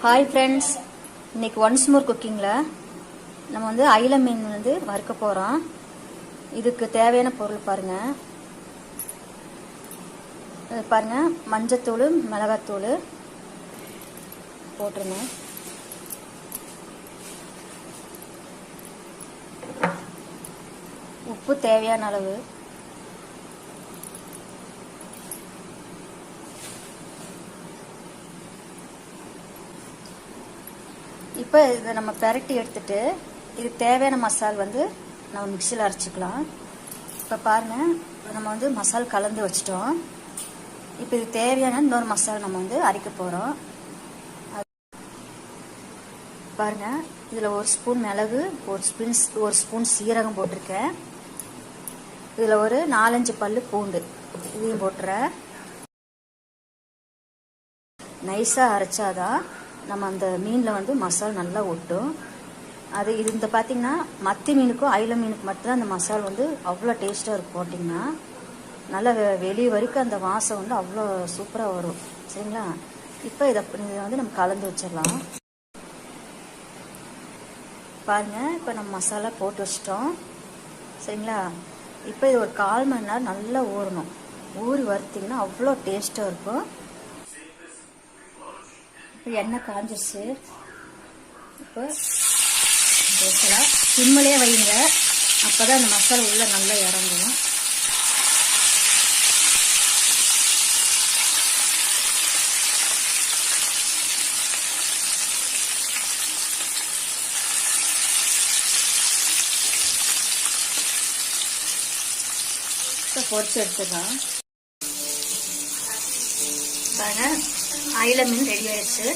Hi friends, இன்னைக்கு once more குக்கிங்கில் நம்ம வந்து அயில மீன் வந்து வறுக்க போகிறோம். இதுக்கு தேவையான பொருள் பாருங்கள். பாருங்கள், மஞ்சத்தூள், மிளகாத்தூள் போட்டுருங்க. உப்பு தேவையான அளவு. இப்போ இதை நம்ம பெரட்டி எடுத்துட்டு இதுக்கு தேவையான மசால் வந்து நம்ம மிக்சியில் அரைச்சிக்கலாம். இப்போ பாருங்கள், நம்ம வந்து மசால் கலந்து வச்சிட்டோம். இப்போ இது தேவையான இன்னொரு மசால் நம்ம வந்து அரைக்க போகிறோம். பாருங்கள், இதில் ஒரு ஸ்பூன் மிளகு, ஒரு ஸ்பூன் சீரகம் போட்டிருக்கேன். இதில் ஒரு 4-5 பல்லு பூண்டு இதையும் போட்டுறேன். நைஸாக அரைச்சாதான் நம்ம அந்த மீனில் வந்து மசால் நல்லா ஒட்டும். அது இது இந்த பார்த்திங்கன்னா மத்தி மீனுக்கும் அயில மீனுக்கு மட்டும்தான் அந்த மசால் வந்து அவ்வளோ டேஸ்ட்டாக இருக்கும். போட்டிங்கன்னா நல்லா வெளியே வரைக்கும் அந்த வாசம் வந்து அவ்வளோ சூப்பராக வரும். சரிங்களா? இப்போ இதை வந்து நம்ம கலந்து வச்சிடலாம். பாருங்கள், இப்போ நம்ம மசாலா போட்டு வச்சிட்டோம். சரிங்களா? இப்போ இது ஒரு 1/4 மணி நேரம் நல்லா ஊறணும். ஊறி வறுத்திங்கன்னா அவ்வளோ டேஸ்ட்டாக இருக்கும். எண்ணெய் காஞ்சிருச்சு. இப்போ பேசலாம், சிம்மிலே வைங்க, அப்போ தான் அந்த மசாலா உள்ளே நல்லா இறங்கும். இப்போ பொரிச்சு எடுத்துக்கலாம். பாருங்க, அயில மீன் ரெடி ஆயிடுச்சு.